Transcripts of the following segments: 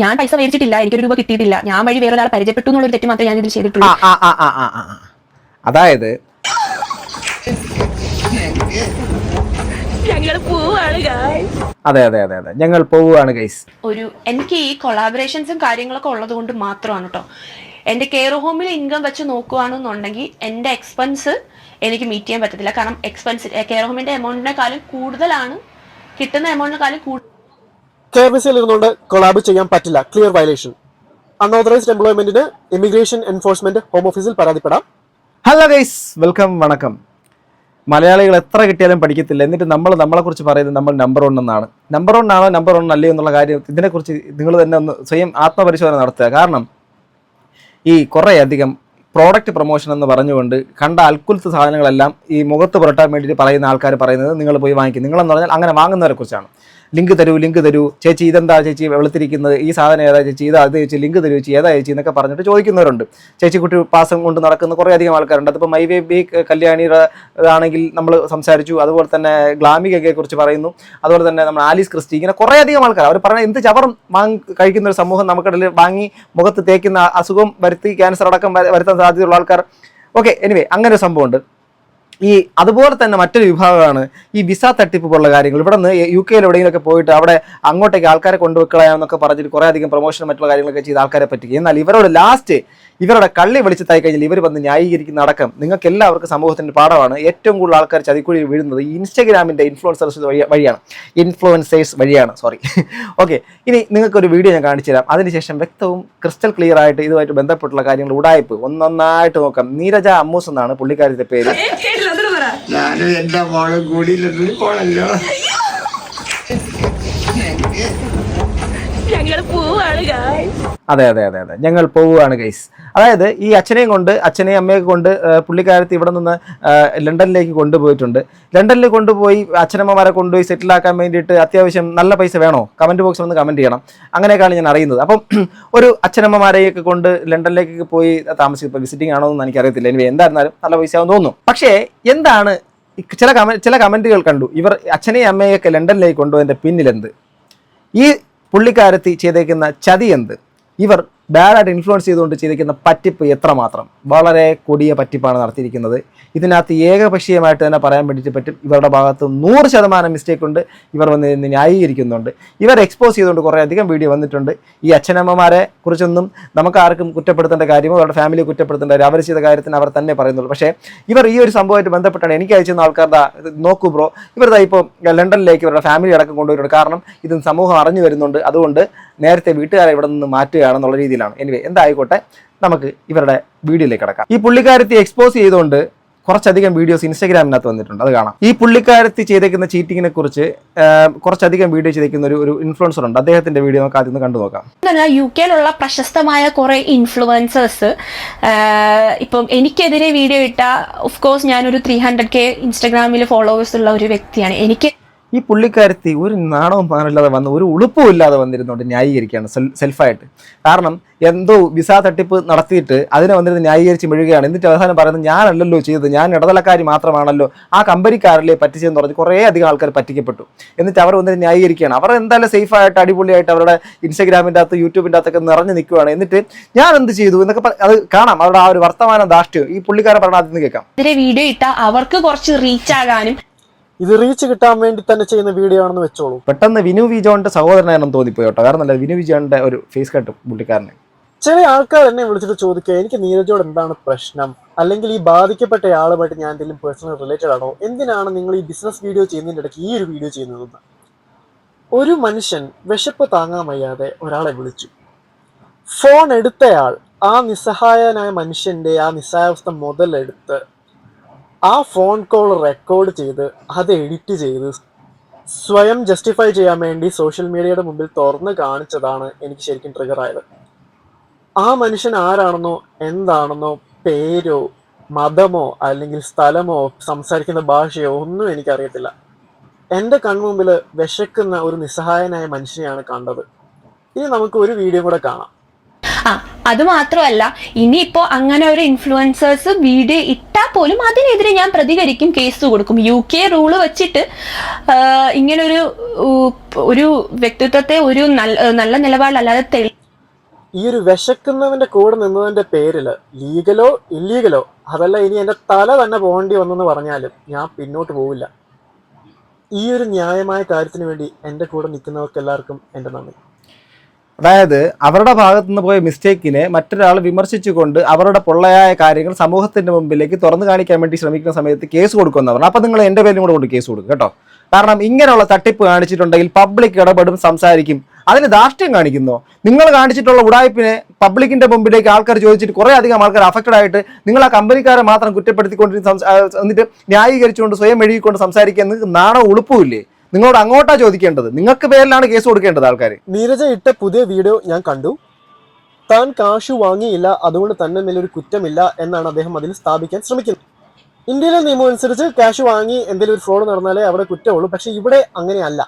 ഞാൻ പൈസ മേടിച്ചിട്ടില്ല, എനിക്കൊരു രൂപ കിട്ടിയിട്ടില്ല, ഞാൻ വഴി വേറൊരാളെ പരിചയപ്പെട്ടു എന്നുള്ളൊരു തെറ്റ് മാത്രമേ ഞാൻ ഇതിൽ ചെയ്തിട്ടുള്ളൂ. അതായത് അതെ അതെ അതെ അതെ ഞങ്ങൾ പോവുകയാണ് ഗൈസ്. എനിക്ക് ഈ കൊളാബറേഷൻസും കാര്യങ്ങളൊക്കെ ഉള്ളത് കൊണ്ട് മാത്രമാണ് കേട്ടോ. എൻ്റെ കെയർ ഹോമിൽ ഇൻകം വെച്ച് നോക്കുകയാണെന്നുണ്ടെങ്കിൽ എൻ്റെ എക്സ്പെൻസ് എനിക്ക് മീറ്റ് ചെയ്യാൻ പറ്റത്തില്ല. കാരണം എക്സ്പെൻസ് കെയർ ഹോമിൻ്റെ എമൗണ്ടിനെക്കാളും കൂടുതലാണ്, കിട്ടുന്ന എമൗണ്ടിനെക്കാളും KBCയിൽ ഇരുന്നുകൊണ്ട് കൊളാബ് ചെയ്യാൻ പറ്റില്ല. Clear violation. അൺഓതറൈസ്ഡ് എംപ്ലോയ്മെന്റിന് ഇമിഗ്രേഷൻ എൻഫോഴ്സ്മെന്റ് ഹോം ഓഫീസിൽ പരാതിപ്പെടാം. ഹലോ ഗൈസ്, വെൽക്കം, വണക്കം. മലയാളികൾ എത്ര കിട്ടിയാലും പഠിക്കത്തില്ല. എന്നിട്ട് നമ്മളെക്കുറിച്ച് പറയുന്നത് നമ്മൾ നമ്പർ 1 എന്നാണ്. നമ്പർ 1 ആണോ നമ്പർ 1 അല്ലയോ എന്നുള്ള കാര്യം ഇതിനെക്കുറിച്ച് നിങ്ങൾ തന്നെ ഒന്ന് സ്വയം ആത്മപരിശോധന നടത്തുക. കാരണം ഈ കുറേയധികം പ്രോഡക്റ്റ് പ്രൊമോഷൻ എന്ന് പറഞ്ഞുകൊണ്ട് കണ്ട അൽക്കുലത്ത് സാധനങ്ങളെല്ലാം ഈ മുഖത്ത് പുരട്ടാൻ വേണ്ടിയിട്ട് പറയുന്ന ആൾക്കാർ പറയുന്നത് നിങ്ങൾ പോയി വാങ്ങിക്കും. നിങ്ങളെന്ന് പറഞ്ഞാൽ അങ്ങനെ വാങ്ങുന്നവരെ കുറിച്ചാണ്. ലിങ്ക് തരൂ ചേച്ചി, ഇതെന്താ ചേച്ചി വെളുത്തിരിക്കുന്നത്, ഈ സാധനം ഏതാ ചേച്ചി, ഇതാ അത് ചേച്ചി, ലിങ്ക് തരൂ ചേച്ചി, ഏതാ ചേച്ചി എന്നൊക്കെ പറഞ്ഞിട്ട് ചോദിക്കുന്നവരുണ്ട്. ചേച്ചി കുട്ടി പാസം കൊണ്ട് നടക്കുന്ന കുറേ അധികം ആൾക്കാരുണ്ട്. അതിപ്പോൾ മൈ ബേബി കല്യാണിയുടെ ആണെങ്കിൽ നമ്മൾ സംസാരിച്ചു. അതുപോലെ തന്നെ ഗ്ലാമികയെ കുറിച്ച് പറയുന്നു. അതുപോലെ തന്നെ നമ്മൾ ആലീസ് ക്രിസ്റ്റി, ഇങ്ങനെ കുറേ അധികം ആൾക്കാർ അവർ പറയുന്നത് എന്ത് ചവറും കഴിക്കുന്ന ഒരു സമൂഹം നമുക്കിടയിൽ വാങ്ങി മുഖത്ത് തേക്കുന്ന അസുഖം വരുത്തി ക്യാൻസർ അടക്കം വരുത്താൻ സാധ്യതയുള്ള ആൾക്കാർ. ഓക്കെ, എനിവേ അങ്ങനെ ഒരു സംഭവമുണ്ട്. ഈ അതുപോലെ തന്നെ മറ്റൊരു വിഭാഗമാണ് ഈ വിസ തട്ടിപ്പ് പോലുള്ള കാര്യങ്ങൾ. ഇവിടെ നിന്ന് UK എവിടെയെങ്കിലുമൊക്കെ പോയിട്ട് അവിടെ അങ്ങോട്ടേക്ക് ആൾക്കാരെ കൊണ്ടുവെക്കളയാമെന്നൊക്കെ പറഞ്ഞിട്ട് കുറേ അധികം പ്രൊമോഷൻ മറ്റുള്ള കാര്യങ്ങളൊക്കെ ചെയ്ത് ആൾക്കാരെ പറ്റിക്കുക. എന്നാൽ ഇവരോട് ലാസ്റ്റ് ഇവരുടെ കള്ളി വെളിച്ചത്തായി കഴിഞ്ഞാൽ ഇവർ വന്ന് ന്യായീകരിക്കുന്ന അടക്കം നിങ്ങൾക്ക് എല്ലാവർക്കും സമൂഹത്തിൻ്റെ പാഠമാണ്. ഏറ്റവും കൂടുതൽ ആൾക്കാർ ചതിക്കുഴിയിൽ വീഴുന്നത് ഈ ഇൻസ്റ്റഗ്രാമിൻ്റെ ഇൻഫ്ലുവൻസേഴ്സ് വഴിയാണ്. ഓക്കെ, ഇനി നിങ്ങൾക്കൊരു വീഡിയോ ഞാൻ കാണിച്ചു തരാം. അതിനുശേഷം വ്യക്തവും ക്രിസ്റ്റൽ ക്ലിയർ ആയിട്ട് ഇതുമായിട്ട് ബന്ധപ്പെട്ടുള്ള കാര്യങ്ങൾ ഉടായ്പ് ഒന്നൊന്നായിട്ട് നോക്കാം. നീരജ അമ്മൂസ് എന്നാണ് പുള്ളിക്കാരിയുടെ പേര്. ഞാനും എന്റെ മോളും കൂടി പോണല്ലോ. അതെ അതെ അതെ അതെ ഞങ്ങൾ പോവുകയാണ് ഗൈസ്. അതായത് ഈ അച്ഛനെയും അമ്മയൊക്കെ കൊണ്ട് പുള്ളിക്കാരത്തി ഇവിടെ നിന്ന് ലണ്ടനിലേക്ക് കൊണ്ടുപോയിട്ടുണ്ട്. ലണ്ടനിൽ കൊണ്ടുപോയി അച്ഛനമ്മമാരെ കൊണ്ടുപോയി സെറ്റിലാക്കാൻ വേണ്ടിയിട്ട് അത്യാവശ്യം നല്ല പൈസ വേണോ? കമൻറ്റ് ബോക്സിൽ ഒന്ന് കമൻറ്റ് ചെയ്യണം. അങ്ങനെയൊക്കെയാണ് ഞാൻ അറിയുന്നത്. അപ്പം ഒരു അച്ഛനമ്മമാരെയൊക്കെ കൊണ്ട് ലണ്ടനിലേക്ക് പോയി താമസിക്കും. ഇപ്പോൾ വിസിറ്റിംഗ് ആണോ എന്ന് എനിക്കറിയത്തില്ല. ഇനി എന്തായിരുന്നാലും നല്ല പൈസ ആണെന്ന് തോന്നുന്നു. പക്ഷേ എന്താണ് ചില കമൻറ്റുകൾ കണ്ടു. ഇവർ അച്ഛനെയും അമ്മയൊക്കെ ലണ്ടനിലേക്ക് കൊണ്ടുപോയതിൻ്റെ പിന്നിലെന്ത്? ഈ പുള്ളിക്കാരത്തി ചെയ്തേക്കുന്ന ചതി എന്ത്? ഇവർ ബാഡായിട്ട് ഇൻഫ്ലുവൻസ് ചെയ്തുകൊണ്ട് ചെയ്തിരിക്കുന്ന പറ്റിപ്പ് എത്രമാത്രം വളരെ കൊടിയ പറ്റിപ്പാണ് നടത്തിയിരിക്കുന്നത്. ഇതിനകത്ത് ഏകപക്ഷീയമായിട്ട് തന്നെ പറയാൻ വേണ്ടിയിട്ട് പറ്റും. ഇവരുടെ ഭാഗത്ത് 100% മിസ്റ്റേക്ക് ഉണ്ട്. ഇവർ വന്ന് ന്യായീകരിക്കുന്നുണ്ട്. ഇവർ എക്സ്പോസ് ചെയ്തുകൊണ്ട് കുറേ അധികം വീഡിയോ വന്നിട്ടുണ്ട്. ഈ അച്ഛനമ്മമാരെ കുറിച്ചൊന്നും നമുക്ക് ആർക്കും കുറ്റപ്പെടുത്തേണ്ട കാര്യമോ അവരുടെ ഫാമിലിയെ കുറ്റപ്പെടുത്തേണ്ട കാര്യം അവർ ചെയ്ത കാര്യത്തിന് അവർ തന്നെ പറയുന്നുള്ളൂ. പക്ഷേ ഇവർ ഈ ഒരു സംഭവമായിട്ട് ബന്ധപ്പെട്ടാണ് എനിക്ക് അയച്ചിരുന്ന ആൾക്കാരുടെ നോക്കൂ ബ്രോ, ഇവരുടെ ഇപ്പോൾ ലണ്ടനിലേക്ക് ഇവരുടെ ഫാമിലി അടക്കം കൊണ്ടുവരുന്നുണ്ട്. കാരണം ഇത് സമൂഹം അറിഞ്ഞു വരുന്നുണ്ട്. അതുകൊണ്ട് നേരത്തെ വീട്ടുകാരെ ഇവിടെ നിന്ന് മാറ്റുകയാണെന്നുള്ള രീതിയിലാണ്. എനിവേ എന്തായിക്കോട്ടെ, നമുക്ക് ഇവരുടെ വീഡിയോയിലേക്ക് കിടക്കാം. ഈ പുള്ളിക്കാരത്തി എക്സ്പോസ് ചെയ്തുകൊണ്ട് കുറച്ചധികം വീഡിയോസ് ഇൻസ്റ്റാഗ്രാമിനകത്ത് വന്നിട്ടുണ്ട്. അത് കാണാം. ഈ പുള്ളിക്കാരത്തി ചെയ്തേക്കുന്ന ചീറ്റിങ്ങിനെ കുറിച്ച് കുറച്ചധികം വീഡിയോ ചെയ്തേക്കുന്ന ഒരു ഇൻഫ്ലുവൻസർ ഉണ്ട്. അദ്ദേഹത്തിന്റെ വീഡിയോ നമുക്ക് ആദ്യം കണ്ടു നോക്കാം. UK പ്രശസ്തമായ കുറെ ഇൻഫ്ലുവൻസേഴ്സ് ഇപ്പം എനിക്കെതിരെ വീഡിയോ ഇട്ട, ഓഫ് കോഴ്സ് ഞാനൊരു 300K ഇൻസ്റ്റാഗ്രാമിൽ ഫോളോവേഴ്സ് ഉള്ള ഒരു വ്യക്തിയാണ്. ഈ പുള്ളിക്കാരത്തി ഒരു നാണവും മാനില്ലാതെ വന്ന് ഒരു ഉളുപ്പും ഇല്ലാതെ വന്നിരുന്നുകൊണ്ട് ന്യായീകരിക്കുകയാണ് സെൽഫായിട്ട്. കാരണം എന്തോ വിസ തട്ടിപ്പ് നടത്തിയിട്ട് അതിനെ വന്നിരുന്ന് ന്യായീകരിച്ച് മെഴുകുകയാണ്. എന്നിട്ട് അവസാനം പറയുന്നത് ഞാനല്ലല്ലോ ചെയ്തത്, ഞാൻ ഇടതലക്കാരി മാത്രമാണല്ലോ, ആ കമ്പനിക്കാരല്ലേ പറ്റിച്ചതെന്ന് പറഞ്ഞ് കുറേ അധികം ആൾക്കാർ പറ്റിക്കപ്പെട്ടു. എന്നിട്ട് അവർ വന്നിട്ട് ന്യായീകരിക്കുകയാണ്. അവർ എന്തായാലും സേഫായിട്ട് അടിപൊളിയായിട്ട് അവരുടെ ഇൻസ്റ്റാഗ്രാമിൻ്റെ അകത്ത് യൂട്യൂബിൻ്റെ അകത്തൊക്കെ നിറഞ്ഞു നിൽക്കുകയാണ്. എന്നിട്ട് ഞാൻ എന്ത് ചെയ്തു എന്നൊക്കെ അത് കാണാം. അവരുടെ ആ ഒരു വർത്തമാനം ധാർഷ്ട്യം ഈ പുള്ളിക്കാരൻ പറഞ്ഞ ആദ്യം കേൾക്കാം. വീഡിയോ ഇട്ട അവർക്ക് കുറച്ച് റീച്ച് ആകാനും ഇത് റീച്ച് കിട്ടാൻ വേണ്ടി തന്നെ ചെയ്യുന്ന വീഡിയോ ആണെന്ന് വെച്ചോളൂ. പെട്ടെന്ന് വിനു വിജോന്റെ സഹോദരനാണെന്ന് തോന്നിപ്പോയി കേട്ടോ. കാരണം അല്ല, വിനു വിജോന്റെ ഒരു ഫേസ് കട്ട് പുള്ളിക്കാരന്. ചില ആൾക്കാർ എന്നെ വിളിച്ചിട്ട് ചോദിക്കുക, എനിക്ക് നീരജോട് എന്താണ് പ്രശ്നം, അല്ലെങ്കിൽ ഈ ബാധിക്കപ്പെട്ട ആളുമായിട്ട് ഞാൻ എന്തെങ്കിലും പേഴ്സണൽ റിലേറ്റഡ് ആണോ, എന്തിനാണ് നിങ്ങൾ ഈ ബിസിനസ് വീഡിയോ ചെയ്യുന്നതിൻ്റെ ഇടയ്ക്ക് ഈ ഒരു വീഡിയോ ചെയ്യുന്നതെന്ന്. ഒരു മനുഷ്യൻ വിശപ്പ് താങ്ങാൻ വയ്യാതെ ഒരാളെ വിളിച്ചു. ഫോൺ എടുത്തയാൾ ആ നിസ്സഹായനായ മനുഷ്യന്റെ ആ നിസ്സഹായാവസ്ഥ മുതലെടുത്ത് ആ ഫോൺ കോൾ റെക്കോർഡ് ചെയ്ത് അത് എഡിറ്റ് ചെയ്ത് സ്വയം ജസ്റ്റിഫൈ ചെയ്യാൻ വേണ്ടി സോഷ്യൽ മീഡിയയുടെ മുമ്പിൽ തുറന്ന് കാണിച്ചതാണ് എനിക്ക് ശരിക്കും ട്രിഗർ ആയത്. ആ മനുഷ്യൻ ആരാണെന്നോ എന്താണെന്നോ പേരോ മതമോ അല്ലെങ്കിൽ സ്ഥലമോ സംസാരിക്കുന്ന ഭാഷയോ ഒന്നും എനിക്കറിയത്തില്ല. എൻ്റെ കൺമുമ്പിൽ വിശക്കുന്ന ഒരു നിസ്സഹായനായ മനുഷ്യനെയാണ് കണ്ടത്. ഇനി നമുക്ക് ഒരു വീഡിയോ കൂടെ കാണാം. അത് മാത്രമല്ല, ഇനിയിപ്പോ അങ്ങനെ ഒരു ഇൻഫ്ലുവൻസേഴ്സ് വീഡിയോ ഇട്ടാൽ പോലും അതിനെതിരെ ഞാൻ പ്രതികരിക്കും, കേസ് കൊടുക്കും. UK റൂള് വെച്ചിട്ട് ഇങ്ങനൊരു ഒരു വ്യക്തിത്വത്തെ ഒരു നല്ല നിലപാടിലല്ലാതെ ഈ ഒരു വിശക്കുന്നവന്റെ കൂടെ നിന്നതിന്റെ പേരില് ലീഗലോ ഇല്ലീഗലോ അതല്ല ഇനി എന്റെ തല തന്നെ പോകേണ്ടി വന്നെന്ന് പറഞ്ഞാലും ഞാൻ പിന്നോട്ട് പോവില്ല. ഈ ഒരു ന്യായമായ കാര്യത്തിന് വേണ്ടി എൻ്റെ കൂടെ നിൽക്കുന്നവർക്ക് എല്ലാവർക്കും എൻ്റെ നന്ദി. അതായത് അവരുടെ ഭാഗത്തു നിന്ന് പോയ മിസ്റ്റേക്കിനെ മറ്റൊരാൾ വിമർശിച്ചുകൊണ്ട് അവരുടെ പൊള്ളയായ കാര്യങ്ങൾ സമൂഹത്തിന്റെ മുമ്പിലേക്ക് തുറന്നു കാണിക്കാൻ വേണ്ടി ശ്രമിക്കുന്ന സമയത്ത് കേസ് കൊടുക്കുമെന്ന് പറഞ്ഞു. അപ്പം നിങ്ങൾ എൻ്റെ പേരിലും കൂടെ കൊണ്ട് കേസ് കൊടുക്കും കേട്ടോ. കാരണം ഇങ്ങനെയുള്ള തട്ടിപ്പ് കാണിച്ചിട്ടുണ്ടെങ്കിൽ പബ്ലിക് ഇടപെടും, സംസാരിക്കും. അതിന് ധാർഷ്ട്യം കാണിക്കുന്നോ? നിങ്ങൾ കാണിച്ചിട്ടുള്ള ഉടായ്പിനെ പബ്ലിക്കിന്റെ മുമ്പിലേക്ക് ആൾക്കാർ ചോദിച്ചിട്ട് കുറേ അധികം ആൾക്കാർ അഫക്റ്റഡ് ആയിട്ട് നിങ്ങൾ ആ കമ്പനിക്കാരെ മാത്രം കുറ്റപ്പെടുത്തിക്കൊണ്ട് എന്നിട്ട് ന്യായീകരിച്ചുകൊണ്ട് സ്വയം എഴുതിക്കൊണ്ട് സംസാരിക്കാൻ നിങ്ങൾക്ക് നാണോ ഉളുപ്പുമില്ലേ? നിങ്ങളോട് അങ്ങോട്ടാ ചോദിക്കേണ്ടത്. നിങ്ങൾക്ക് പേരിലാണ് കേസ് കൊടുക്കേണ്ടത് ആൾക്കാർ. നീരജ ഇട്ട പുതിയ വീഡിയോ ഞാൻ കണ്ടു. താൻ കാശു വാങ്ങിയില്ല, അതുകൊണ്ട് തന്നെ മേലൊരു കുറ്റമില്ല എന്നാണ് അദ്ദേഹം അതിൽ സ്ഥാപിക്കാൻ ശ്രമിക്കുന്നത്. ഇന്ത്യയിലെ നിയമം അനുസരിച്ച് ക്യാഷ് വാങ്ങി എന്തെങ്കിലും ഒരു ഫ്രോഡ് നടന്നാലേ അവിടെ കുറ്റമുള്ളൂ. പക്ഷെ ഇവിടെ അങ്ങനെയല്ല.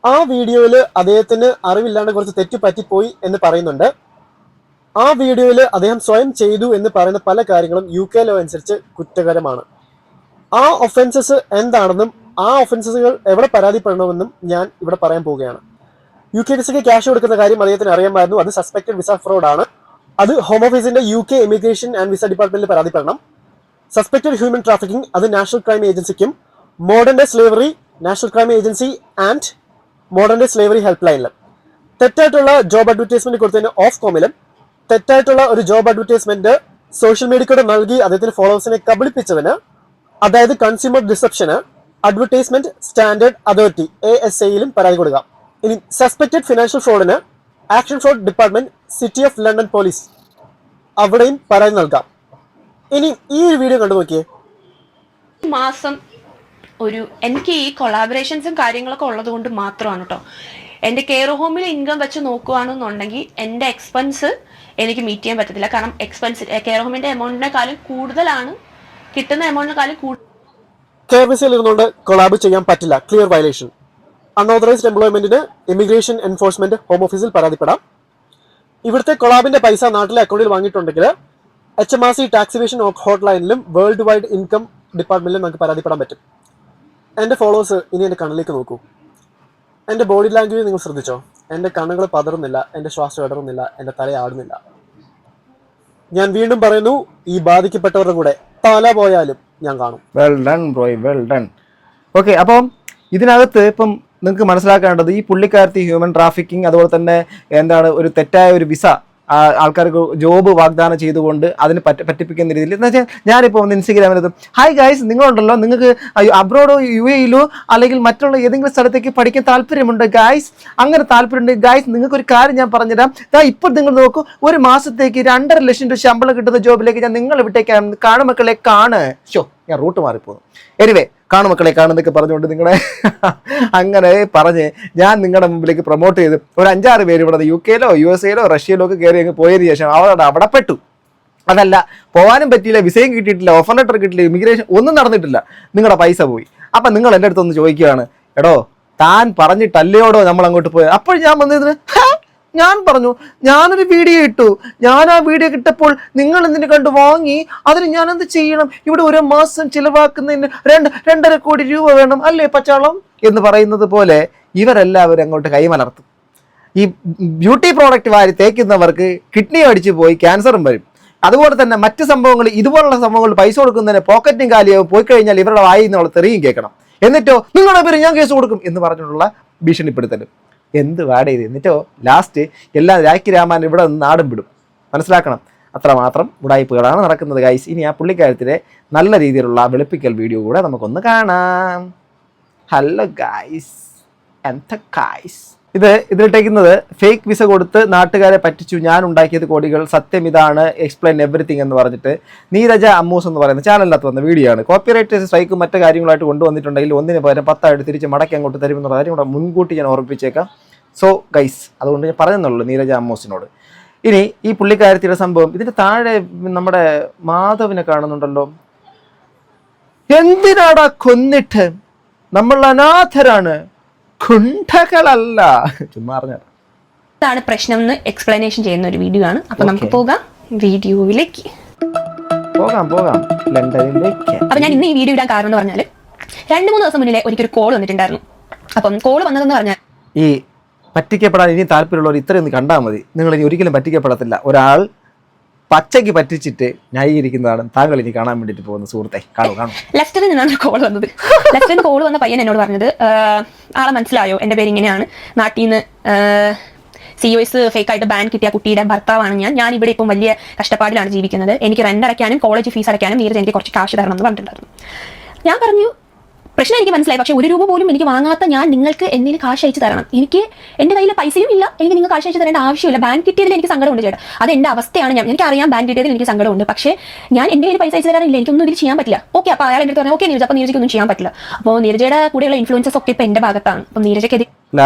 ആ വീഡിയോയിൽ അദ്ദേഹത്തിന് അറിവില്ലാണ്ട് കുറച്ച് തെറ്റ് പറ്റിപ്പോയി എന്ന് പറയുന്നുണ്ട്. ആ വീഡിയോയിൽ അദ്ദേഹം സ്വയം ചെയ്തു എന്ന് പറയുന്ന പല കാര്യങ്ങളും UK ലോ അനുസരിച്ച് കുറ്റകരമാണ്. ആ ഒഫൻസസ് എന്താണെന്നും ആ ഒഫൻസസുകൾ എവിടെ പരാതിപ്പെടണമെന്നും ഞാൻ ഇവിടെ പറയാൻ പോവുകയാണ്. UK വിസയ്ക്ക് ക്യാഷ് കൊടുക്കുന്ന കാര്യം അദ്ദേഹത്തിന് അറിയാമായിരുന്നു. അത് സസ്പെക്ടഡ് വിസ ഫ്രോഡ് ആണ്. അത് ഹോം ഓഫീസിന്റെ UK ഇമിഗ്രേഷൻ ആൻഡ് വിസ ഡിപ്പാർട്ട്മെന്റിൽ പരാതിപ്പെടണം. സസ്പെക്ടഡ് ഹ്യൂമൻ ട്രാഫിക്കിംഗ് അത് നാഷണൽ ക്രൈം ഏജൻസിക്കും, modern day slavery national crime agency and modern day slavery help ലൈനിലും, തെറ്റായിട്ടുള്ള ജോബ് അഡ്വർടൈസ്മെന്റ് കൊടുത്തതിന് ഓഫ് കോമിലും, തെറ്റായിട്ടുള്ള ഒരു ജോബ് അഡ്വർടൈസ്മെന്റ് സോഷ്യൽ മീഡിയക്കൂടെ നൽകി അദ്ദേഹത്തിന്റെ ഫോളോവേഴ്സിനെ കബളിപ്പിച്ചതിന്, അതായത് കൺസ്യൂമർ ഡിസെപ്ഷന് അഡ്വർടൈസ്മെന്റ് സ്റ്റാൻഡേർഡ് അതോറിറ്റി ASAയിലും പരാതി കൊടുക്കാം. ഇനി സസ്പെക്ടഡ് ഫിനാൻഷ്യൽ ഫ്രോഡിന് action fraud department, city of London police, അവിടെയും പരാതി നൽകാം. ഇനി ഈ ഒരു വീഡിയോ കണ്ടു നോക്കിയേ. മാസം എനിക്ക് ഈ കൊളാബറേഷൻസും കാര്യങ്ങളൊക്കെ ഉള്ളത് കൊണ്ട് മാത്രമാണ് കേട്ടോ. എൻ്റെ കെയർ ഹോമിൽ ഇൻകം വെച്ച് നോക്കുകയാണെന്നുണ്ടെങ്കിൽ എൻ്റെ എക്സ്പെൻസ് എനിക്ക് മീറ്റ് ചെയ്യാൻ പറ്റത്തില്ല. കാരണം കെയർ ഹോമിൻ്റെ എമൗണ്ടിനെക്കാളും കൂടുതലാണ്, കിട്ടുന്ന എമൗണ്ടിനെക്കാളും KBCയിൽ ഇരുന്നുകൊണ്ട് കൊളാബ് ചെയ്യാൻ പറ്റില്ല. Clear violation. അൺഓതറൈസ്ഡ് എംപ്ലോയ്മെന്റിന് ഇമിഗ്രേഷൻ എൻഫോഴ്സ്മെന്റ് ഹോം ഓഫീസിൽ പരാതിപ്പെടാം. ഇവിടുത്തെ കൊളാബിന്റെ പൈസ നാട്ടിലെ അക്കൗണ്ടിൽ വാങ്ങിയിട്ടുണ്ടെങ്കിൽ HMRC ടാക്സിവേഷൻ ഹോട്ട് ലൈനിലും വേൾഡ് വൈഡ് ഇൻകം ഡിപ്പാർട്ട്മെന്റിലും നമുക്ക് പരാതിപ്പെടാൻ പറ്റും. എൻ്റെ ഫോളോവേഴ്സ് ഇനി എൻ്റെ കണ്ണിലേക്ക് നോക്കൂ. എൻ്റെ ബോഡി ലാംഗ്വേജ് നിങ്ങൾ ശ്രദ്ധിച്ചോ? എൻ്റെ കണ്ണുകൾ പതറുന്നില്ല, എൻ്റെ ശ്വാസം ഇടറുന്നില്ല, എൻ്റെ തല ആടുന്നില്ല. ഞാൻ വീണ്ടും പറയുന്നു, ഈ ബാധിക്കപ്പെട്ടവരുടെ കൂടെ തല പോയാലും ഞാൻ കാണും. Well done ബ്രോയ്, well done. Okay, അപ്പം ഇതിനകത്ത് ഇപ്പം നിങ്ങൾക്ക് മനസ്സിലാക്കേണ്ടത് ഈ പുള്ളിക്കാരത്തി ഹ്യൂമൻ ട്രാഫിക്കിംഗ്, അതുപോലെ തന്നെ എന്താണ് ഒരു തെറ്റായ ഒരു വിസ ആൾക്കാർക്ക് ജോബ് വാഗ്ദാനം ചെയ്തുകൊണ്ട് അതിന് പറ്റിപ്പിക്കുന്ന രീതിയിൽ എന്ന് വെച്ചാൽ ഞാനിപ്പോൾ ഒന്ന് ഇൻസ്റ്റഗ്രാമിൽ ഹായ് ഗൈസ്, നിങ്ങളുണ്ടല്ലോ, നിങ്ങൾക്ക് അബ്രോഡോ UAയിലോ അല്ലെങ്കിൽ മറ്റുള്ള ഏതെങ്കിലും സ്ഥലത്തേക്ക് പഠിക്കാൻ താല്പര്യമുണ്ട് ഗൈസ്, അങ്ങനെ താല്പര്യമുണ്ട് ഗൈസ്, നിങ്ങൾക്ക് ഒരു കാര്യം ഞാൻ പറഞ്ഞുതരാം. ഇപ്പോൾ നിങ്ങൾ നോക്കൂ, ഒരു മാസത്തേക്ക് 2.5 ലക്ഷം രൂപ ശമ്പളം കിട്ടുന്ന ജോബിലേക്ക് ഞാൻ നിങ്ങൾ വിട്ടേക്കാണ്, കാണുമക്കളെ കാണ്. ഞാൻ റൂട്ട് മാറിപ്പോകുന്നു. എനിവേ, കാണുമക്കളെ കാണുന്നൊക്കെ പറഞ്ഞുകൊണ്ട് നിങ്ങളെ അങ്ങനെ പറഞ്ഞ് ഞാൻ നിങ്ങളുടെ മുമ്പിലേക്ക് പ്രൊമോട്ട് ചെയ്ത് ഒരു 5-6 പേര് ഇവിടെ UK-ലോ USA-ലോ റഷ്യയിലോ ഒക്കെ കയറി അങ്ങ് പോയതിന് ശേഷം അവിടെ പെട്ടു. അതല്ല, പോകാനും പറ്റിയില്ല, വിസയും കിട്ടിയിട്ടില്ല, ഓഫർ ലെറ്റർ കിട്ടിയില്ല, ഇമിഗ്രേഷൻ ഒന്നും നടന്നിട്ടില്ല, നിങ്ങളുടെ പൈസ പോയി. അപ്പം നിങ്ങൾ എൻ്റെ അടുത്തൊന്ന് ചോദിക്കുകയാണ്, എടോ താൻ പറഞ്ഞിട്ടല്ലയോടോ നമ്മൾ അങ്ങോട്ട് പോയത്? അപ്പോൾ ഞാൻ വന്നതിന് ഞാൻ പറഞ്ഞു, ഞാനൊരു വീഡിയോ ഇട്ടു, ഞാൻ ആ വീഡിയോ കിട്ടപ്പോൾ നിങ്ങൾ എന്തിനു കണ്ടു വാങ്ങി, അതിന് ഞാൻ എന്ത് ചെയ്യണം? ഇവിടെ ഒരു മാസം ചിലവാക്കുന്നതിന് 2.5 കോടി രൂപ വേണം അല്ലേ പച്ചാളം എന്ന് പറയുന്നത് പോലെ ഇവരെല്ലാവരും അങ്ങോട്ട് കൈമലർത്തും. ഈ ബ്യൂട്ടി പ്രോഡക്റ്റ് വാരി തേക്കുന്നവർക്ക് കിഡ്നി അടിച്ചു പോയി ക്യാൻസറും വരും. അതുപോലെ തന്നെ മറ്റ് സംഭവങ്ങൾ, ഇതുപോലുള്ള സംഭവങ്ങൾ പൈസ കൊടുക്കുന്നതിന് പോക്കറ്റും കാലിയാവും പോയി കഴിഞ്ഞാൽ ഇവരുടെ വായിൽ നിന്നുള്ള തെറിയും കേൾക്കണം. എന്നിട്ടോ നിങ്ങളുടെ പേര് ഞാൻ കേസ് കൊടുക്കും എന്ന് പറഞ്ഞിട്ടുള്ള ഭീഷണിപ്പെടുത്തലും എന്ത് വാട് ചെയ്ത്. എന്നിട്ടോ ലാസ്റ്റ് എല്ലാം രാമാൻ ഇവിടെ നിന്ന് നാടും വിടും. മനസ്സിലാക്കണം, അത്രമാത്രം ഉടായ്പകളാണ് നടക്കുന്നത് ഗൈസ്. ഇനി ആ പുള്ളിക്കാരത്തിലെ നല്ല രീതിയിലുള്ള വെളുപ്പിക്കൽ വീഡിയോ കൂടെ നമുക്കൊന്ന് കാണാം. ഹലോ ഗൈസ്, എന്താ ഗൈസ്, ഇതിലിട്ടേക്കുന്നത് ഫേക്ക് വിസ കൊടുത്ത് നാട്ടുകാരെ പറ്റിച്ചു, ഞാൻ ഉണ്ടാക്കിയത് കോടികൾ, സത്യം ഇതാണ്, എക്സ്പ്ലെയിൻ എവറിത്തിങ് എന്ന് പറഞ്ഞിട്ട് നീരജ അമ്മൂസ് എന്ന് പറയുന്ന ചാനലിനകത്ത് വന്ന വീഡിയോ ആണ്. കോപ്പിറൈറ്റ് സ്ട്രൈക്കും മറ്റു കാര്യങ്ങളായിട്ട് കൊണ്ടുവന്നിട്ടുണ്ടെങ്കിൽ ഒന്നിന് പകരം 10 ആയിട്ട് തിരിച്ച് മടക്കി അങ്ങോട്ട് തരുമെന്നുള്ള കാര്യം കൂടെ മുൻകൂട്ടി ഞാൻ ഓർമ്മിപ്പിച്ചേക്കാം. സോ ഗൈസ്, അതുകൊണ്ട് ഞാൻ പറയുന്നുള്ളൂ നീരജ അമ്മൂസിനോട്. ഇനി ഈ പുള്ളിക്കാരത്തിയുടെ സംഭവം, ഇതിന്റെ താഴെ നമ്മുടെ മാധവിനെ കാണുന്നുണ്ടല്ലോ. എന്തിനാടാ കൊന്നിട്ട്? നമ്മൾ അനാഥരാണ്, കുണ്ടകളല്ല. ചുമ്മാ പറഞ്ഞ എന്താണ് പ്രശ്നം എന്ന് എക്സ്പ്ലനേഷൻ ചെയ്യുന്ന ഒരു വീഡിയോ ആണ്. അപ്പൊ നമുക്ക് പോകാം വീഡിയോയിലേക്ക്. പോകാം ലണ്ടനിലേക്ക്. അപ്പൊ ഞാൻ ഇന്ന് ഈ വീഡിയോ ഇടാൻ കാരണം എന്ന് പറഞ്ഞാൽ 2-3 ദിവസം മുന്നിലെ ഒരിക്കൽ കോൾ വന്നിട്ടുണ്ടായിരുന്നു. അപ്പം കോൾ വന്നതെന്ന് പറഞ്ഞാൽ ഈ പറ്റിക്കപ്പെടാൻ ഇനി താല്പര്യമുള്ളവർ ഇത്രയൊന്നും കണ്ടാൽ മതി. നിങ്ങൾ ഇനി ഒരിക്കലും പറ്റിക്കപ്പെടത്തില്ല. ഒരാൾ പച്ചയ്ക്ക് പറ്റിച്ചിട്ട് ന്യായീകരിക്കുന്നതാണ് താങ്കൾ ഇനി കാണാൻ വേണ്ടിയിട്ട് പോകുന്ന സുഹൃത്തെ. കാണും. ലെസ്റ്ററിൽ നിന്നാണ് കോൾ വന്നത്. ലെസ്റ്ററിന് കോൾ വന്ന പയ്യൻ എന്നോട് പറഞ്ഞത്, ആളെ മനസ്സിലായോ, എൻ്റെ പേര് ഇങ്ങനെയാണ്, നാട്ടിൽ നിന്ന് COS ഫേക്കായിട്ട് ബാൻ കിട്ടിയ കുട്ടിയുടെ ഭർത്താവാണ് ഞാൻ ഇവിടെ ഇപ്പം വലിയ കഷ്ടപ്പാടിലാണ് ജീവിക്കുന്നത്, എനിക്ക് റെന്റ് അടയ്ക്കാനും കോളേജ് ഫീസ് അടയ്ക്കാനും നീരജ് എനിക്ക് കുറച്ച് കാശ് തരണം എന്ന് പറഞ്ഞിട്ടുണ്ടായിരുന്നു. ഞാൻ പറഞ്ഞു പ്രശ്നം എനിക്ക് മനസ്സിലായി, പക്ഷേ 1 രൂപ പോലും എനിക്ക് വാങ്ങാത്ത ഞാൻ നിങ്ങൾക്ക് എന്തെങ്കിലും കാശ് അയച്ചു തരണം. എനിക്ക് എൻ്റെ കയ്യിൽ പൈസയും ഇല്ല, എനിക്ക് നിങ്ങൾ കാശ് അയച്ചു തരേണ്ട ആവശ്യമില്ല. ബാൻ കിട്ടിയതിൽ എനിക്ക് സങ്കടമുണ്ട് ചേട്ടാ, അത് എൻ്റെ അവസ്ഥയാണ്. എനിക്കറിയാം ബാൻ കിട്ടിയതിൽ എനിക്ക് സങ്കടമുണ്ട്, പക്ഷേ ഞാൻ എൻ്റെ കയ്യിൽ പൈസ അയച്ചു തരാനില്ല, എനിക്കൊന്നും ഇതിൽ ചെയ്യാൻ പറ്റില്ല. ഓക്കെ, അപ്പോൾ അയാൾ എൻ്റെ അടുത്ത് പറഞ്ഞു ഓക്കെ നീരജ്, അപ്പോൾ നീരജയ്ക്കൊന്നും ചെയ്യാൻ പറ്റില്ല. അപ്പോൾ നീരജയുടെ കൂടെയുള്ള ഇൻഫ്ലുവൻസസ് ഒക്കെ ഇപ്പോൾ എൻ്റെ ഭാഗത്താണ്. അപ്പം നീരജയ്ക്ക്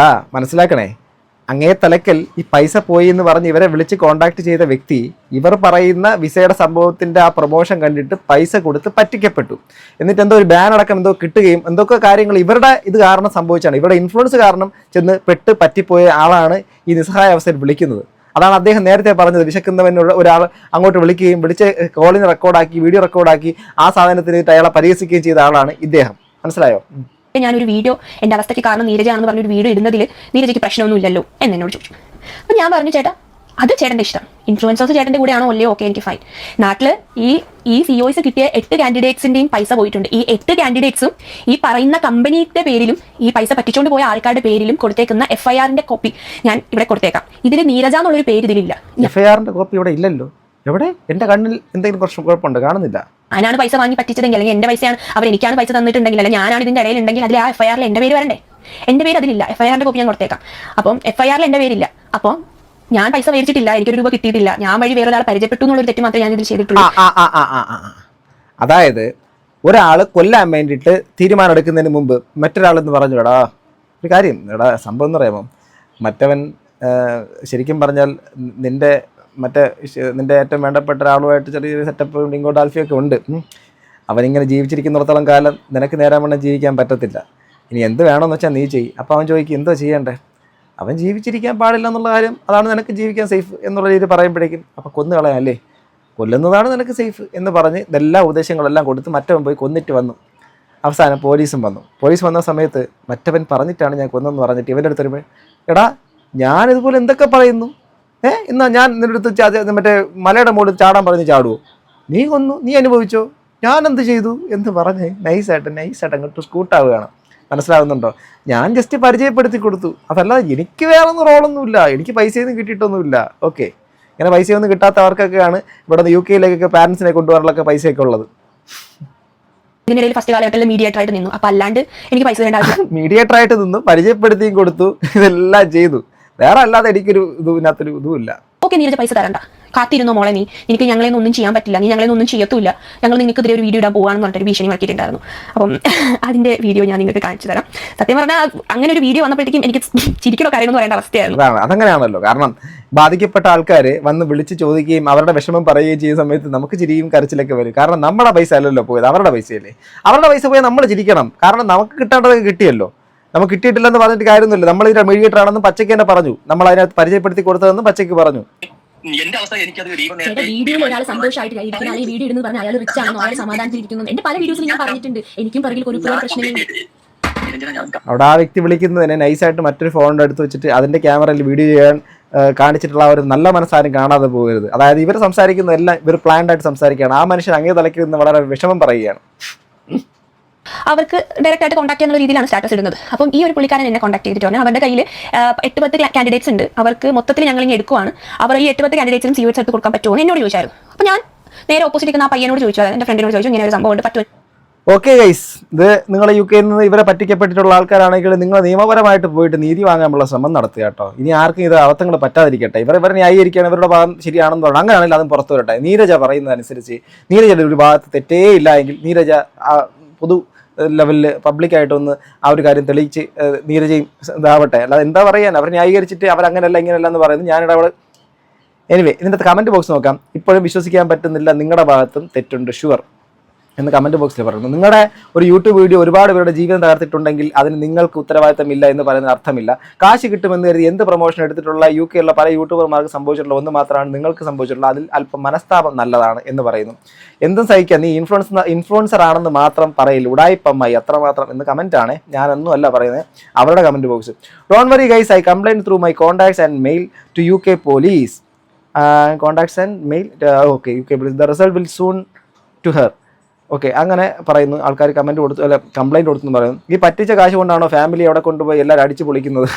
മനസ്സിലാക്കണേ, അങ്ങേ തലക്കൽ ഈ പൈസ പോയി എന്ന് പറഞ്ഞ് ഇവരെ വിളിച്ച് കോണ്ടാക്ട് ചെയ്ത വ്യക്തി ഇവർ പറയുന്ന വിസയുടെ സംഭവത്തിന്റെ ആ പ്രൊമോഷൻ കണ്ടിട്ട് പൈസ കൊടുത്ത് പറ്റിക്കപ്പെട്ടു. എന്നിട്ട് എന്തോ ഒരു ബാൻ അടക്കം എന്തോ കിട്ടുകയും എന്തൊക്കെ കാര്യങ്ങൾ ഇവരുടെ ഇത് കാരണം സംഭവിച്ചാണ്, ഇവരുടെ ഇൻഫ്ലുവൻസ് കാരണം ചെന്ന് പറ്റിപ്പോയ ആളാണ് ഈ നിസ്സഹായ അവസ്ഥയിൽ വിളിക്കുന്നത്. അതാണ് അദ്ദേഹം നേരത്തെ പറഞ്ഞത്, വിശക്കുന്നവനുള്ള ഒരാൾ അങ്ങോട്ട് വിളിക്കുകയും വിളിച്ച് കോളിന് റെക്കോർഡാക്കി വീഡിയോ റെക്കോർഡാക്കി ആ സാധനത്തിന് അയാളെ പരിഹസിക്കുകയും ചെയ്ത ആളാണ് ഇദ്ദേഹം. മനസ്സിലായോ? ഞാനൊരു വീഡിയോ എൻ്റെ അവസ്ഥയ്ക്ക് കാരണം നീരജാണെന്ന് പറഞ്ഞൊരു വീഡിയോ ഇടുന്നതിൽ നീരജയ്ക്ക് പ്രശ്നമൊന്നും ഇല്ലല്ലോ എന്നോട് ചോദിച്ചു. അപ്പം ഞാൻ പറഞ്ഞു ചേട്ടാ അത് ചേട്ടൻ്റെ ഇഷ്ടം, ഇൻഫ്ലുവൻസേഴ്സ് ചേട്ടൻ്റെ കൂടെയാണോ അല്ലയോ ഓക്കെ എനിക്ക് ഫൈൻ. നാട്ടിൽ ഈ COS കിട്ടിയ 8 കാൻഡിഡേറ്റ്സിൻ്റെയും പൈസ പോയിട്ടുണ്ട്. ഈ 8 കാൻഡിഡേറ്റ്സും ഈ പറയുന്ന കമ്പനിയുടെ പേരിലും ഈ പൈസ പറ്റിച്ചുകൊണ്ട് പോയ ആൾക്കാരുടെ പേരിലും കൊടുത്തേക്കുന്ന FIR-ന്റെ കോപ്പി ഞാൻ ഇവിടെ കൊടുത്തേക്കാം. ഇതിൽ നീരജ എന്നുള്ളൊരു പേര് ഇതിലില്ല. FIR-ന്റെ കോപ്പി ഇവിടെ ഇല്ലല്ലോ. എവിടെ? എൻ്റെ കണ്ണിൽ എന്തെങ്കിലും കുറച്ച് കുഴപ്പമുണ്ട്, കാണുന്നില്ല. ഞാനാണ് പൈസ വാങ്ങി പറ്റിച്ചതെങ്കിൽ, അല്ലെങ്കിൽ എൻ്റെ പൈസയാണ് അവർ എനിക്കാണ് പൈസ തന്നിട്ടുണ്ടെങ്കിൽ, അല്ലെങ്കിൽ ഞാനാണ് ഇതിൻ്റെ ഇടയിൽ ഉണ്ടെങ്കിൽ അതിൽ ആ FIR-ൽ എൻ്റെ പേര് വരണ്ടേ? എൻ്റെ പേര് അതിലില്ല. FIR-ന്റെ കോപ്പി ഞാൻ കൊടുത്തേക്കാം. അപ്പം FIR-ൽ എൻ്റെ പേരില്ല. അപ്പം ഞാൻ പൈസ മേടിച്ചിട്ടില്ല, എനിക്ക് 1 രൂപ കിട്ടിയിട്ടില്ല, ഞാൻ വഴി വേറൊരാൾ പരിചയപ്പെട്ടു എന്നുള്ളൊരു തെറ്റ് മാത്രമേ ഞാൻ ഇതിൽ ചെയ്തിട്ടുള്ളൂ. അതായത് ഒരാൾ കൊല്ലാൻ വേണ്ടിയിട്ട് തീരുമാനം എടുക്കുന്നതിന് മുമ്പ് മറ്റൊരാളെന്ന് പറഞ്ഞു, എടാ ഒരു കാര്യം, എടാ സംഭവം എന്ന് പറയുമ്പോൾ മറ്റവൻ ശരിക്കും പറഞ്ഞാൽ നിന്റെ ഏറ്റവും വേണ്ടപ്പെട്ട ഒരാളുമായിട്ട് ചെറിയൊരു സെറ്റപ്പ് ഇങ്ങോട്ട് ആൽഫിയൊക്കെ ഉണ്ട്. അവനിങ്ങനെ ജീവിച്ചിരിക്കുന്നിടത്തോളം കാലം നിനക്ക് നേരാൻ വേണം ജീവിക്കാൻ പറ്റത്തില്ല. ഇനി എന്ത് വേണമെന്ന് വെച്ചാൽ നീ ചെയ്യും. അപ്പോൾ അവൻ ചോദിക്കും എന്തോ ചെയ്യണ്ടേ? അവൻ ജീവിച്ചിരിക്കാൻ പാടില്ല എന്നുള്ള കാര്യം, അതാണ് നിനക്ക് ജീവിക്കാൻ സേഫ് എന്നുള്ള രീതിയിൽ പറയുമ്പോഴേക്കും അപ്പോൾ കൊന്നു കളയാല്ലേ, കൊല്ലുന്നതാണ് നിനക്ക് സേഫ് എന്ന് പറഞ്ഞ് ഇതെല്ലാ ഉപദേശങ്ങളെല്ലാം കൊടുത്ത് മറ്റവൻ പോയി കൊന്നിട്ട് വന്നു. അവസാനം പോലീസും വന്നു. പോലീസ് വന്ന സമയത്ത് മറ്റവൻ പറഞ്ഞിട്ടാണ് ഞാൻ കൊന്നെന്ന് പറഞ്ഞിട്ട് ഇവൻ്റെ അടുത്ത് വരുമ്പോൾ, എടാ ഞാനിതുപോലെ എന്തൊക്കെ പറയുന്നു, എന്നാ ഞാൻ നിന്റെ അടുത്ത് മറ്റേ മലയുടെ മുകളിൽ ചാടാൻ പറഞ്ഞ് ചാടുവോ? നീ കൊന്നു, നീ അനുഭവിച്ചോ, ഞാൻ എന്ത് ചെയ്തു എന്ന് പറഞ്ഞ് നൈസായിട്ട് അങ്ങോട്ട് സ്കൂട്ടാവുകയാണ്. മനസ്സിലാവുന്നുണ്ടോ? ഞാൻ ജസ്റ്റ് പരിചയപ്പെടുത്തി കൊടുത്തു, അതല്ലാതെ എനിക്ക് വേറൊന്നും റോളൊന്നുമില്ല, എനിക്ക് പൈസയൊന്നും കിട്ടിയിട്ടൊന്നുമില്ല. ഓക്കെ, ഇങ്ങനെ പൈസയൊന്നും കിട്ടാത്തവർക്കൊക്കെയാണ് ഇവിടെ UK-ലേക്കൊക്കെ പാരൻസിനെ കൊണ്ടുപോകാനുള്ള പൈസയൊക്കെ ഉള്ളത്. ഇതിനിടയിൽ ഫസ്റ്റ് കാലഘട്ടത്തിൽ മീഡിയേറ്റർ ആയിട്ട് നിന്നു. അപ്പം അല്ലാണ്ട് എനിക്ക് പൈസ വേണ്ട. മീഡിയേറ്റർ ആയിട്ട് നിന്നു, പരിചയപ്പെടുത്തിയും കൊടുത്തു, ഇതെല്ലാം ചെയ്തു. വേറെ അല്ലാതെ എനിക്കൊരു ഇതിനകത്തൊരു ഇതുമില്ല. ഓക്കെ നീരജ പൈസ തരണ്ട, കാത്തിരുന്നോ മോളെ, എനിക്ക് ഞങ്ങളെയൊന്നും ഒന്നും ചെയ്യാൻ പറ്റില്ല, നീ ഞങ്ങളെയൊന്നും ഒന്നും ചെയ്യത്തുമില്ല, ഞങ്ങൾ നിങ്ങൾക്കെതിരെ ഒരു വീഡിയോ ഇടാൻ പോകാണെന്ന് പറഞ്ഞിട്ട് ഭീഷണി നടത്തിയിട്ടുണ്ടായിരുന്നു. അപ്പം അതിന്റെ വീഡിയോ ഞാൻ നിങ്ങൾക്ക് കാണിച്ചു തരാം. സത്യം പറഞ്ഞാൽ അങ്ങനെ ഒരു വീഡിയോ വന്നപ്പോഴത്തേക്കും എനിക്ക് ചിരിക്കണോ കാര്യമെന്ന് പറയേണ്ട അവസ്ഥയായിരുന്നു. അതങ്ങനെയാണല്ലോ, കാരണം ബാധിക്കപ്പെട്ട ആൾക്കാർ വന്ന് വിളിച്ച് ചോദിക്കുകയും അവരുടെ വിഷമം പറയുകയും ചെയ്യുന്ന സമയത്ത് നമുക്ക് ചിരിയും കരച്ചിലൊക്കെ വരും. കാരണം നമ്മുടെ പൈസ അല്ലല്ലോ പോയത്, അവരുടെ പൈസയല്ലേ. അവരുടെ പൈസ പോയാൽ നമ്മൾ ചിരിക്കണം, കാരണം നമുക്ക് കിട്ടേണ്ടതൊക്കെ കിട്ടിയല്ലോ. നമുക്ക് കിട്ടിയിട്ടില്ലെന്ന് പറഞ്ഞിട്ട് കാര്യമൊന്നുമില്ല. നമ്മൾ ഇതിന്റെ മീഡിയേറ്റർ ആണെന്ന് പച്ചയ്ക്ക് തന്നെ പറഞ്ഞു, നമ്മൾ അതിനകത്ത് പരിചയപ്പെടുത്തി കൊടുത്തതെന്ന് പച്ചയ്ക്ക് പറഞ്ഞു. എന്റെ അവസ്ഥ വീഡിയോയിൽ ഒരാൾ സന്തോഷമായിട്ട് വീഡിയോ ഇടുന്നു പറഞ്ഞാൽ അയാൾ റിച്ച് ആണെന്നോ അയാൾ സമാധാനത്തിലിരിക്കുന്നു. എന്റെ പല വീഡിയോസിൽ ഞാൻ പറഞ്ഞിട്ടുണ്ട്, എനിക്കും പിറകിൽ ഒരുപാട് പ്രശ്നങ്ങളുണ്ട്. അവിടെ ആ വ്യക്തി വിളിക്കുന്നതിനെ നൈസായിട്ട് മറ്റൊരു ഫോണിന്റെ അടുത്ത് വെച്ചിട്ട് അതിന്റെ ക്യാമറയിൽ വീഡിയോ ചെയ്യാൻ കാണിച്ചിട്ടുള്ള ഒരു നല്ല മനസ്സാരും കാണാതെ പോകരുത്. അതായത് ഇവർ സംസാരിക്കുന്നതെല്ലാം ഇവർ പ്ലാൻഡ് ആയിട്ട് സംസാരിക്കുകയാണ്. ആ മനുഷ്യൻ അങ്ങേ തലയ്ക്ക് നിന്ന് വളരെ വിഷമം പറയുകയാണ്. അവർക്ക് ഡയറക്റ്റ് ആയിട്ട് കോൺടാക്ട് ചെയ്യുന്ന രീതിയിലാണ് സ്റ്റാറ്റസ് ഇടുന്നത്. അപ്പം ഈ ഒരു പുള്ളിക്കാരൻ എന്നെ കോൺടാക്ട് ചെയ്തിട്ട് പറഞ്ഞു അവരുടെ കയ്യിൽ 8-10 കാൻഡിഡേറ്റ്സ് ഉണ്ട്, അവർക്ക് മൊത്തത്തിൽ ഞങ്ങൾ ഇങ്ങനെ എടുക്കുവാണ്, അവർ ഈ 8-10 കാൻഡിഡേറ്റ്സും COS എടുത്ത് കൊടുക്കാൻ പറ്റുമോ എന്ന് എന്നോട് ചോദിച്ചായിരുന്നു. അപ്പോൾ ഞാൻ നേരെ ഓപ്പോസിറ്റ് ഇരിക്കുന്ന ആ പയ്യനോട് ചോദിച്ചു, എൻ്റെ ഫ്രണ്ടിനോട് ചോദിച്ചു, ഇങ്ങനെ ഒരു സംഭവം ഉണ്ട്, പറ്റുമോ? ഓക്കെ ഗൈസ്, ഇത് നിങ്ങൾ UK-യിൽ നിന്ന് ഇവരെ പറ്റിക്കപ്പെട്ടിട്ടുള്ള ആൾക്കാരാണെങ്കിൽ നിങ്ങൾ നിയമപരമായിട്ട് പോയിട്ട് നീതി വാങ്ങാനുള്ള ശ്രമം നടത്തുക കേട്ടോ. ഇനി ആർക്കും ഇത് അബദ്ധങ്ങൾ പറ്റാതിരിക്കട്ടെ. ഇവരെ ന്യായീകരിക്കുകയാണ്, ഇവരുടെ ഭാഗം ശരിയാണെന്ന് പറഞ്ഞു, അങ്ങനെയാണെങ്കിൽ അതും പുറത്തു വരട്ടെ. നീരജ പറയുന്നതനുസരിച്ച് നീരജയുടെ ഒരു ഭാഗത്ത് തെറ്റേ ഇല്ല എങ്കിൽ നീരജ പൊതു ലെവലിൽ പബ്ലിക്കായിട്ടൊന്ന് ആ ഒരു കാര്യം തെളിയിച്ച് നീരജയും ഇതാവട്ടെ. അല്ലാതെ എന്താ പറയാൻ, അവർ ന്യായീകരിച്ചിട്ട് അവരങ്ങനെയല്ല ഇങ്ങനെയല്ല എന്ന് പറയുന്നത് ഞാനിവിടെ. എനിവേ, ഇതിൻ്റെ കമൻറ്റ് ബോക്സ് നോക്കാം. ഇപ്പോഴും വിശ്വസിക്കാൻ പറ്റുന്നില്ല, നിങ്ങളുടെ ഭാഗത്തും തെറ്റുണ്ട് ഷുവർ. എന്ന് കമൻറ്റ് ബോക്സിൽ പറയുന്നു. നിങ്ങളുടെ ഒരു യൂട്യൂബ് വീഡിയോ ഒരുപാട് പേരുടെ ജീവിതം തകർത്തിട്ടുണ്ടെങ്കിൽ അതിന് നിങ്ങൾക്ക് ഉത്തരവാദിത്തമില്ല എന്ന് പറയുന്ന അർത്ഥമില്ല. കാശ് കിട്ടുമെന്ന് കരുതി എന്ത് പ്രൊമോഷൻ എടുത്തിട്ടുള്ള UK ഉള്ള പല യൂട്യൂബർമാർക്ക് സംഭവിച്ചിട്ടുള്ള ഒന്ന് മാത്രമാണ് നിങ്ങൾക്ക് സംഭവിച്ചിട്ടുള്ളത്. അതിൽ അല്പം മനസ്താപം നല്ലതാണ് എന്ന് പറയുന്നു. എന്തും സഹിക്കാം, നീ ഇൻഫ്ലുവൻസർ ആണെന്ന് മാത്രം പറയില്ല, ഉടായിപ്പമ്മായി അത്രമാത്രം എന്ന് കമൻറ്റാണ്. ഞാനൊന്നും അല്ല പറയുന്നത്, അവരുടെ comment box. Don't worry guys, I complaint through my contacts and mail to UK police. Contacts and mail okay UK police. The result will soon to her. Okay, അങ്ങനെ പറയുന്നു. ആൾക്കാർ കമൻറ്റ് കൊടുത്തു, അല്ല കംപ്ലൈൻറ്റ് കൊടുത്തു പറയുന്നു. ഈ പറ്റിച്ച കാശ് കൊണ്ടാണോ ഫാമിലി അവിടെ കൊണ്ടുപോയി എല്ലാവരും അടിച്ചു പൊളിക്കുന്നത്?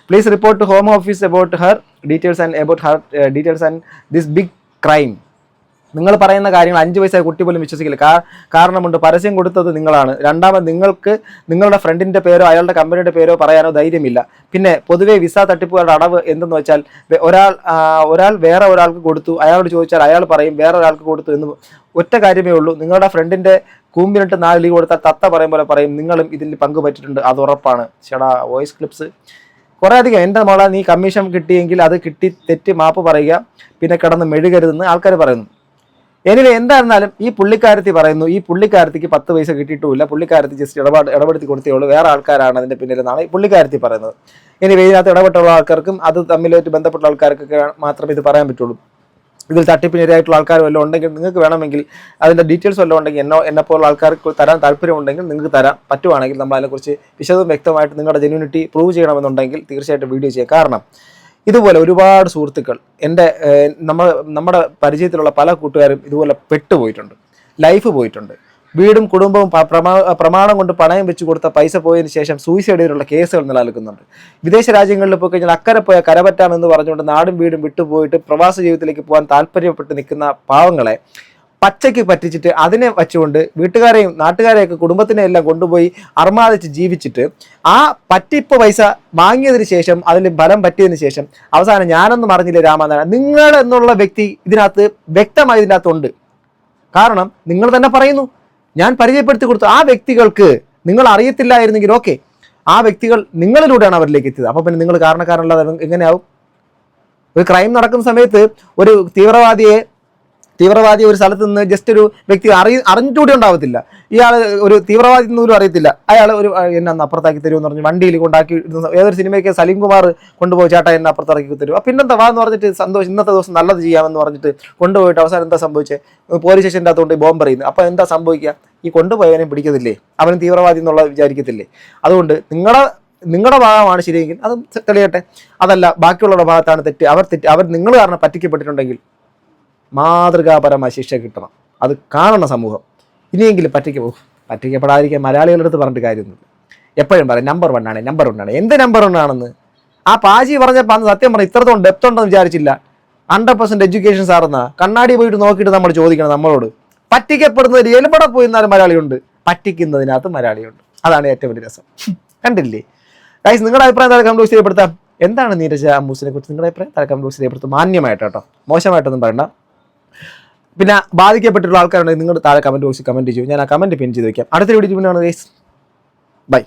Please report to home office about her details and this big crime. നിങ്ങൾ പറയുന്ന കാര്യങ്ങൾ 5 വയസ്സായ കുട്ടി പോലും വിശ്വസിക്കില്ല. കാരണമുണ്ട്, പരസ്യം കൊടുത്തത് നിങ്ങളാണ്. രണ്ടാമത്, നിങ്ങൾക്ക് നിങ്ങളുടെ ഫ്രണ്ടിൻ്റെ പേരോ അയാളുടെ കമ്പനിയുടെ പേരോ പറയാനോ ധൈര്യമില്ല. പിന്നെ പൊതുവേ വിസ തട്ടിപ്പുകളുടെ അടവ് എന്തെന്ന് വെച്ചാൽ ഒരാൾ വേറെ ഒരാൾക്ക് കൊടുത്തു, അയാളോട് ചോദിച്ചാൽ അയാൾ പറയും വേറെ ഒരാൾക്ക് കൊടുത്തു എന്ന് ഒറ്റ കാര്യമേ ഉള്ളൂ. നിങ്ങളുടെ ഫ്രണ്ടിൻ്റെ കൂമ്പിനിട്ട് 4 ലീ കൊടുത്താൽ തത്ത പറയും പോലെ പറയും നിങ്ങളും ഇതിൽ പങ്കുപറ്റിയിട്ടുണ്ട്, അത് ഉറപ്പാണ്. ചേടാ വോയിസ് ക്ലിപ്സ് കുറേ അധികം. എൻ്റെ മോളെ, നീ കമ്മീഷൻ കിട്ടിയെങ്കിൽ അത് കിട്ടി തെറ്റ് മാപ്പ് പറയുക, പിന്നെ കിടന്ന് മെഴുകരുതെന്ന് ആൾക്കാർ പറയുന്നു. എനിവേ, എന്തായിരുന്നാലും ഈ പുള്ളിക്കാരത്തി പറയുന്നു, ഈ പുള്ളിക്കാരത്തിക്ക് 10 പൈസ കിട്ടിയിട്ടുമില്ല, പുള്ളിക്കാരത്തി ജസ്റ്റ് ഇടപെടുത്തി കൊടുത്തേ ഉള്ളൂ, വേറെ ആൾക്കാരാണ് അതിൻ്റെ പിന്നിലെന്നാണ് ഈ പുള്ളിക്കാരത്തി പറയുന്നത്. എനിവേ, ഇതിനകത്ത് ഇടപെട്ടുള്ള ആൾക്കാർക്കും അത് തമ്മിലായിട്ട് ബന്ധപ്പെട്ട ആൾക്കാർക്കൊക്കെ മാത്രമേ ഇത് പറയാൻ പറ്റുള്ളൂ. ഇതിൽ തട്ടിപ്പിനിരയായിട്ടുള്ള ആൾക്കാർ വല്ലതും ഉണ്ടെങ്കിൽ നിങ്ങൾക്ക് വേണമെങ്കിൽ അതിൻ്റെ ഡീറ്റെയിൽസ് വല്ലതും ഉണ്ടെങ്കിൽ എന്നെപ്പോലുള്ള ആൾക്കാർക്ക് തരാൻ താല്പര്യമുണ്ടെങ്കിൽ നിങ്ങൾക്ക് തരാൻ പറ്റുവാണെങ്കിൽ നമ്മൾ അതിനെക്കുറിച്ച് വിശദവും വ്യക്തമായിട്ട് നിങ്ങളുടെ ജെന്യൂനിറ്റി പ്രൂവ് ചെയ്യണമെന്നുണ്ടെങ്കിൽ തീർച്ചയായിട്ടും വീഡിയോ ചെയ്യാം. കാരണം ഇതുപോലെ ഒരുപാട് സുഹൃത്തുക്കൾ നമ്മുടെ പരിചയത്തിലുള്ള പല കൂട്ടുകാരും ഇതുപോലെ പെട്ടുപോയിട്ടുണ്ട്, ലൈഫ് പോയിട്ടുണ്ട്. വീടും കുടുംബവും പ്രമാണം കൊണ്ട് പണയം വെച്ച് കൊടുത്ത പൈസ പോയതിന് ശേഷം സൂയിസൈഡ് ചെയ്തിട്ടുള്ള കേസുകൾ നിലനിൽക്കുന്നുണ്ട്. വിദേശ രാജ്യങ്ങളിൽ പോയി കഴിഞ്ഞാൽ അക്കരെ പോയാൽ കരപറ്റാമെന്ന് പറഞ്ഞുകൊണ്ട് നാടും വീടും വിട്ടുപോയിട്ട് പ്രവാസ ജീവിതത്തിലേക്ക് പോകാൻ താല്പര്യപ്പെട്ട് നിൽക്കുന്ന പാവങ്ങളെ പച്ചയ്ക്ക് പറ്റിച്ചിട്ട് അതിനെ വെച്ചുകൊണ്ട് വീട്ടുകാരെയും നാട്ടുകാരെയൊക്കെ കുടുംബത്തിനെ എല്ലാം കൊണ്ടുപോയി അർമാദിച്ച് ജീവിച്ചിട്ട് ആ പറ്റിപ്പ് പൈസ വാങ്ങിയതിന് ശേഷം അതിൽ ബലം പറ്റിയതിന് ശേഷം അവസാനം ഞാനൊന്നും അറിഞ്ഞില്ല രാമനാരായണൻ, നിങ്ങൾ എന്നുള്ള വ്യക്തി ഇതിനകത്ത് വ്യക്തമായി ഇതിനകത്തുണ്ട്. കാരണം നിങ്ങൾ തന്നെ പറയുന്നു, ഞാൻ പരിചയപ്പെടുത്തി കൊടുത്തു ആ വ്യക്തികൾക്ക് നിങ്ങൾ അറിയത്തില്ലായിരുന്നെങ്കിൽ ഓക്കെ, ആ വ്യക്തികൾ നിങ്ങളിലൂടെയാണ് അവരിലേക്ക് എത്തിയത്. അപ്പോൾ പിന്നെ നിങ്ങൾ കാരണക്കാരനല്ലാതെ എങ്ങനെയാവും? ഒരു ക്രൈം നടക്കുന്ന സമയത്ത് ഒരു തീവ്രവാദി ഒരു സ്ഥലത്ത് നിന്ന് ജസ്റ്റ് ഒരു വ്യക്തി അറിഞ്ഞിട്ടുകൂടി ഉണ്ടാവത്തില്ല. ഇയാൾ ഒരു തീവ്രവാദി എന്നൊരു അറിയത്തില്ല, അയാൾ ഒരു എന്നെ അന്ന് അപ്പുറത്താക്കി തരുമെന്ന് പറഞ്ഞ് വണ്ടിയിൽ കൊണ്ടാക്കി ഏതൊരു സിനിമയ്ക്ക് സലീം കുമാർ കൊണ്ടുപോയി ചേട്ടാ എന്നെ അപ്പുറത്താക്കി തരും. അപ്പം പിന്നെന്താ വാന്ന് പറഞ്ഞിട്ട് സന്തോഷം ഇന്നത്തെ ദിവസം നല്ലത് ചെയ്യാമെന്ന് പറഞ്ഞിട്ട് കൊണ്ടുപോയിട്ട് അവസാനം എന്താ സംഭവിച്ചത്? പോലീസ് സ്റ്റേഷൻ്റെ അകത്തോണ്ട് ബോംബ് എറിയുന്നു. അപ്പോൾ എന്താ സംഭവിക്കുക? ഈ കൊണ്ടുപോയവനെ പിടിക്കത്തില്ലേ, അവൻ തീവ്രവാദി എന്നുള്ള വിചാരിക്കത്തില്ലേ? അതുകൊണ്ട് നിങ്ങളുടെ ഭാഗമാണ് ശരിയെങ്കിൽ അത് തെളിയട്ടെ. അതല്ല ബാക്കിയുള്ളവരുടെ ഭാഗത്താണ് തെറ്റ്, അവർ നിങ്ങൾ കാരണം പറ്റിക്കപ്പെട്ടിട്ടുണ്ടെങ്കിൽ മാതൃകാപരമായ ശിക്ഷ കിട്ടണം. അത് കാണണം സമൂഹം. ഇനിയെങ്കിലും പറ്റിക്കപ്പെടാതിരിക്കാൻ മലയാളികളുടെ അടുത്ത് പറഞ്ഞിട്ട് കാര്യമൊന്നുമില്ല. എപ്പോഴും പറയും നമ്പർ 1 ആണ്. എന്ത് നമ്പർ 1 ആണെന്ന് ആ പാജി പറഞ്ഞപ്പോൾ അന്ന് സത്യം പറഞ്ഞാൽ ഇത്രത്തോളം ഡെപ്ത് ഉണ്ടെന്ന് വിചാരിച്ചില്ല. 100% എഡ്യൂക്കേഷൻ സാറെന്നാ കണ്ണാടി പോയിട്ട് നോക്കിയിട്ട് നമ്മൾ ചോദിക്കണം നമ്മളോട്. പറ്റിക്കപ്പെടുന്നതിൽ എലുപട പോയിരുന്നാലും മലയാളിയുണ്ട്, പറ്റിക്കുന്നതിനകത്ത് മലയാളിയുണ്ട്. അതാണ് ഏറ്റവും വലിയ രസം. കണ്ടില്ലേ ഗൈസ്? നിങ്ങളുടെ അഭിപ്രായം താഴെ കമന്റ് ബോക്സിൽ രേഖപ്പെടുത്താം. എന്താണ് നീരജ അമ്മൂസിനെ കുറിച്ച് നിങ്ങളുടെ അഭിപ്രായം താഴെ കമന്റ് ബോക്സിൽ രേഖപ്പെടുത്തും. മാന്യമായിട്ട് കേട്ടോ, മോശമായിട്ടൊന്നും പറയണ്ട. പിന്നെ ബാധിക്കപ്പെട്ടിട്ടുള്ള ആൾക്കാരുണ്ടെങ്കിൽ നിങ്ങൾ താഴെ കമന്റ് ബോക്സിൽ കമന്റ് ചെയ്യും. ഞാൻ ആ കമന്റ് പിൻ ചെയ്ത് വയ്ക്കാം. അടുത്തൊരു വീഡിയോ ഗൈസ്, ബൈ.